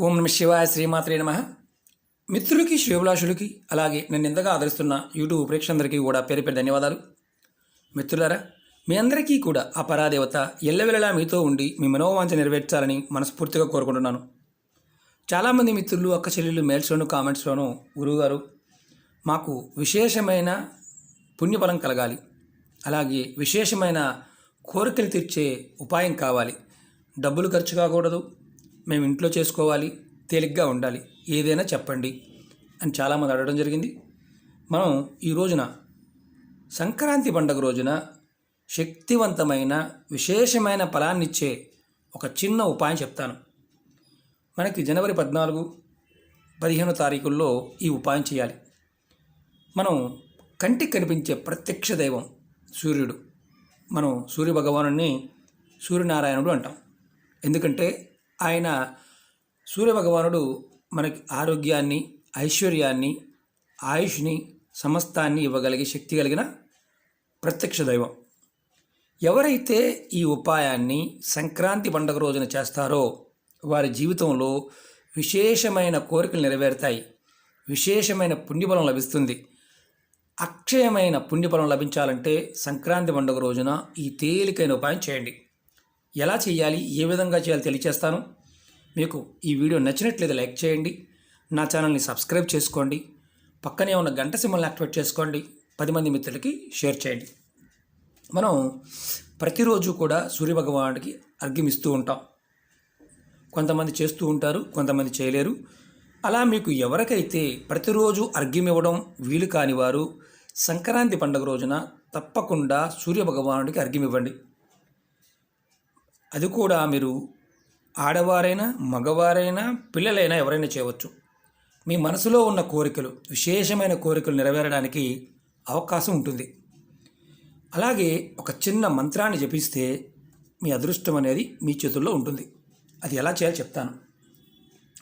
ఓం నమ శివాయ శ్రీమాత్రే నమ. మిత్రులకి శ్రేభిలాషులకి అలాగే నన్ను ఎంతగా ఆదరిస్తున్న యూట్యూబ్ ప్రేక్షకులందరికీ కూడా పేరు పేరు ధన్యవాదాలు. మిత్రులారా, మీ అందరికీ కూడా ఆ పరాదేవత ఎల్లవెల్లలా మీతో ఉండి మీ మనోవాంఛ నెరవేర్చాలని మనస్ఫూర్తిగా కోరుకుంటున్నాను. చాలామంది మిత్రులు అక్క చెల్లెళ్ళు మెయిల్స్లోను కామెంట్స్లోనూ గురువుగారు మాకు విశేషమైన పుణ్యఫలం కలగాలి, అలాగే విశేషమైన కోరికలు తీర్చే ఉపాయం కావాలి, డబ్బులు ఖర్చు కాకూడదు, మేము ఇంట్లో చేసుకోవాలి, తేలిగ్గా ఉండాలి, ఏదైనా చెప్పండి అని చాలామంది అడగడం జరిగింది. మనం ఈ రోజున సంక్రాంతి పండుగ రోజున శక్తివంతమైన విశేషమైన ఫలాన్నిచ్చే ఒక చిన్న ఉపాయం చెప్తాను. మనకి జనవరి 14, 15 తారీఖుల్లో ఈ ఉపాయం చేయాలి. మనం కంటికి కనిపించే ప్రత్యక్ష దైవం సూర్యుడు. మనం సూర్య భగవానుని సూర్యనారాయణుడు అంటాం. ఎందుకంటే ఆయన సూర్యభగవానుడు మనకి ఆరోగ్యాన్ని, ఐశ్వర్యాన్ని, ఆయుష్ని, సమస్తాన్ని ఇవ్వగలిగే శక్తి కలిగిన ప్రత్యక్ష దైవం. ఎవరైతే ఈ ఉపాయాన్ని సంక్రాంతి పండుగ రోజున చేస్తారో వారి జీవితంలో విశేషమైన కోరికలు నెరవేరుతాయి, విశేషమైన పుణ్యఫలం లభిస్తుంది. అక్షయమైన పుణ్యఫలం లభించాలంటే సంక్రాంతి పండుగ రోజున ఈ తేలికైన ఉపాయం చేయండి. ఎలా చేయాలి, ఏ విధంగా చేయాలి తెలియచేస్తాను. మీకు ఈ వీడియో నచ్చినట్లయితే లైక్ చేయండి, నా ఛానల్ని సబ్స్క్రైబ్ చేసుకోండి, పక్కనే ఉన్న గంట సింబల్ని యాక్టివేట్ చేసుకోండి, 10 మంది మిత్రులకి షేర్ చేయండి. మనం ప్రతిరోజు కూడా సూర్యభగవానుడికి అర్ఘ్యం ఇస్తూ ఉంటాం. కొంతమంది చేస్తూ ఉంటారు, కొంతమంది చేయలేరు. అలా మీకు ఎవరికైతే ప్రతిరోజు అర్ఘ్యం ఇవ్వడం వీలు కాని వారు సంక్రాంతి పండుగ రోజున తప్పకుండా సూర్యభగవానుడికి అర్ఘ్యం ఇవ్వండి. అది కూడా మీరు ఆడవారైనా, మగవారైనా, పిల్లలైనా ఎవరైనా చేయవచ్చు. మీ మనసులో ఉన్న కోరికలు, విశేషమైన కోరికలు నెరవేరడానికి అవకాశం ఉంటుంది. అలాగే ఒక చిన్న మంత్రాన్ని జపిస్తే మీ అదృష్టం అనేది మీ చేతుల్లో ఉంటుంది. అది ఎలా చేయాలో చెప్తాను.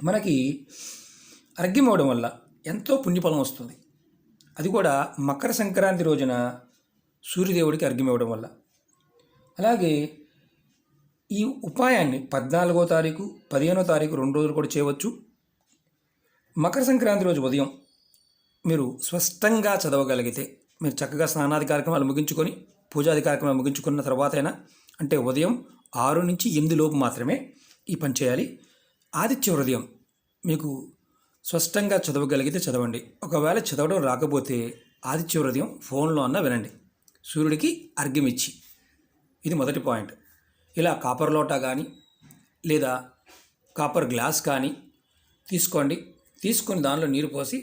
మనకి అర్ఘ్యం ఇవ్వడం వల్ల ఎంతో పుణ్యఫలం వస్తుంది. అది కూడా మకర సంక్రాంతి రోజున సూర్యదేవుడికి అర్ఘ్యం ఇవ్వడం వల్ల. అలాగే ఈ ఉపాయాన్ని 14వ తారీఖు, 15వ తారీఖు 2 రోజులు కూడా చేయవచ్చు. మకర సంక్రాంతి రోజు ఉదయం మీరు స్పష్టంగా చదవగలిగితే, మీరు చక్కగా స్నానాది కార్యక్రమాలు ముగించుకొని పూజాది కార్యక్రమాలు ముగించుకున్న తర్వాత అయినా, అంటే ఉదయం 6 నుంచి 8 లోపు మాత్రమే ఈ పని చేయాలి. ఆదిత్య హృదయం మీకు స్పష్టంగా చదవగలిగితే చదవండి. ఒకవేళ చదవడం రాకపోతే ఆదిత్య హృదయం ఫోన్లో అన్నా వినండి, సూర్యుడికి అర్ఘ్యం ఇచ్చి. ఇది మొదటి పాయింట్. ఇలా కాపర్ లోటా కానీ లేదా కాపర్ గ్లాస్ కానీ తీసుకోండి. తీసుకొని దానిలో నీరు పోసి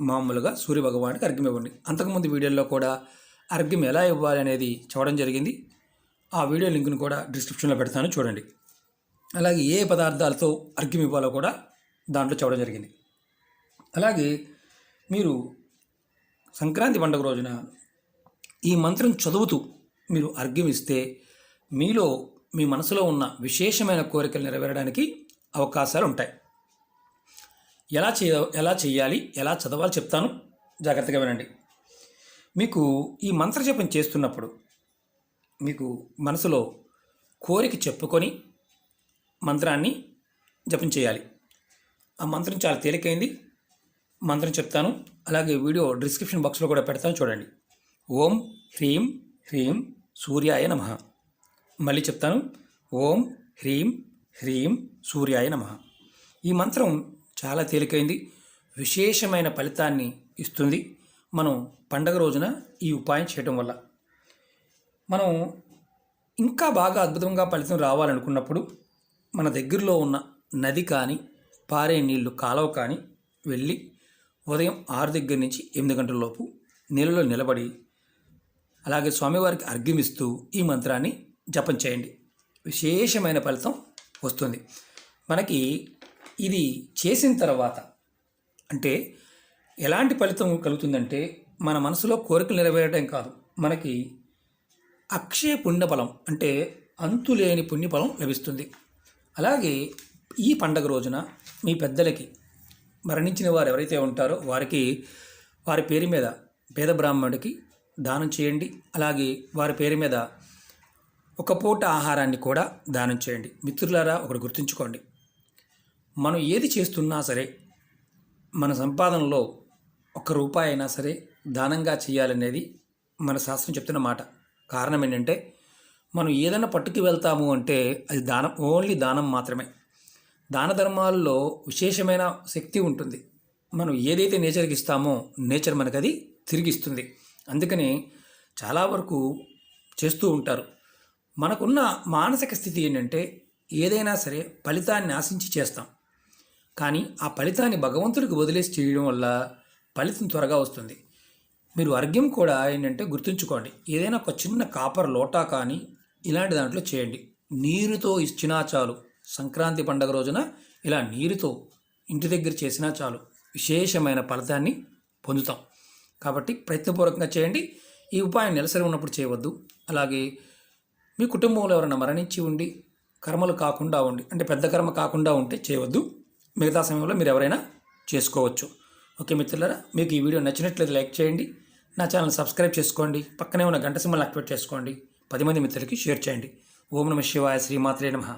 మామూలుగా సూర్యభగవానికి అర్ఘ్యం ఇవ్వండి. అంతకుముందు వీడియోలో కూడా అర్ఘ్యం ఎలా ఇవ్వాలి అనేది చూడడం జరిగింది. ఆ వీడియో లింక్ను కూడా డిస్క్రిప్షన్లో పెడతాను, చూడండి. అలాగే ఏ పదార్థాలతో అర్ఘ్యం ఇవ్వాలో కూడా దాంట్లో చూడడం జరిగింది. అలాగే మీరు సంక్రాంతి పండుగ రోజున ఈ మంత్రం చదువుతూ మీరు అర్ఘ్యం ఇస్తే మీలో మీ మనసులో ఉన్న విశేషమైన కోరికలు నెరవేరడానికి అవకాశాలు ఉంటాయి. ఎలా చేయాలి, ఎలా చదవాలి చెప్తాను, జాగ్రత్తగా వినండి. మీకు ఈ మంత్ర జపం చేస్తున్నప్పుడు మీకు మనసులో కోరిక చెప్పుకొని మంత్రాన్ని జపం చేయాలి. ఆ మంత్రం చాలా తేలికైంది. మంత్రం చెప్తాను, అలాగే వీడియో డిస్క్రిప్షన్ బాక్స్లో కూడా పెడతాను, చూడండి. ఓం హ్రీం హ్రీం సూర్యాయ నమః. మళ్ళీ చెప్తాను, ఓం హ్రీం హ్రీం సూర్యాయ నమః. ఈ మంత్రం చాలా తేలికైంది, విశేషమైన ఫలితాన్ని ఇస్తుంది. మనం పండగ రోజున ఈ ఉపాయం చేయటం వల్ల మనం ఇంకా బాగా అద్భుతంగా ఫలితం రావాలనుకున్నప్పుడు మన దగ్గరలో ఉన్న నది కానీ, పారే నీళ్లు కాలువ కానీ వెళ్ళి ఉదయం 6 దగ్గర నుంచి 8 గంటల లోపు నీళ్ళలో నిలబడి అలాగే స్వామివారికి అర్ఘ్యం ఇస్తూ ఈ మంత్రాన్ని జపం చేయండి. విశేషమైన ఫలితం వస్తుంది. మనకి ఇది చేసిన తర్వాత అంటే ఎలాంటి ఫలితం కలుగుతుందంటే, మన మనసులో కోరికలు నెరవేరడం కాదు, మనకి అక్షయ పుణ్యఫలం అంటే అంతులేని పుణ్యఫలం లభిస్తుంది. అలాగే ఈ పండగ రోజున మీ పెద్దలకి, మరణించిన వారు ఎవరైతే ఉంటారో వారికి వారి పేరు మీద పేద బ్రాహ్మణుడికి దానం చేయండి. అలాగే వారి పేరు మీద ఒక పూట ఆహారాన్ని కూడా దానం చేయండి. మిత్రులారా, ఒకటి గుర్తుంచుకోండి, మనం ఏది చేస్తున్నా సరే మన సంపాదనలో ఒక్క రూపాయి అయినా సరే దానంగా చేయాలనేది మన శాస్త్రం చెప్తున్న మాట. కారణం ఏంటంటే మనం ఏదైనా పట్టుకు వెళ్తాము అంటే అది దానం, ఓన్లీ దానం మాత్రమే. దాన ధర్మాల్లో విశేషమైన శక్తి ఉంటుంది. మనం ఏదైతే నేచర్కి ఇస్తామో నేచర్ మనకు అది తిరిగిస్తుంది. అందుకని చాలా వరకు చేస్తూ ఉంటారు. మనకున్న మానసిక స్థితి ఏంటంటే ఏదైనా సరే ఫలితాన్ని ఆశించి చేస్తాం. కానీ ఆ ఫలితాన్ని భగవంతుడికి వదిలేసి చేయడం వల్ల ఫలితం త్వరగా వస్తుంది. మీరు అర్ఘ్యం కూడా ఏంటంటే గుర్తుంచుకోండి, ఏదైనా ఒక చిన్న కాపర్ లోటా కానీ ఇలాంటి దాంట్లో చేయండి. నీరుతో ఇచ్చినా చాలు. సంక్రాంతి పండగ రోజున ఇలా నీరుతో ఇంటి దగ్గర చేసినా చాలు, విశేషమైన ఫలితాన్ని పొందుతాం. కాబట్టి ప్రయత్నపూర్వకంగా చేయండి. ఈ ఉపాయం నెలసరి ఉన్నప్పుడు చేయవద్దు. అలాగే మీ కుటుంబంలో ఎవరైనా మరణించి ఉండి కర్మలు కాకుండా ఉండి, అంటే పెద్ద కర్మ కాకుండా ఉంటే చేయవద్దు. మిగతా సమయంలో మీరు ఎవరైనా చేసుకోవచ్చు. ఓకే మిత్రులారా, మీకు ఈ వీడియో నచ్చినట్లయితే లైక్ చేయండి, నా ఛానల్ సబ్స్క్రైబ్ చేసుకోండి, పక్కనే ఉన్న గంట సింబల్ యాక్టివేట్ చేసుకోండి, 10 మంది మిత్రులకి షేర్ చేయండి. ఓం నమః శివాయ, శ్రీమాత్రే నమః.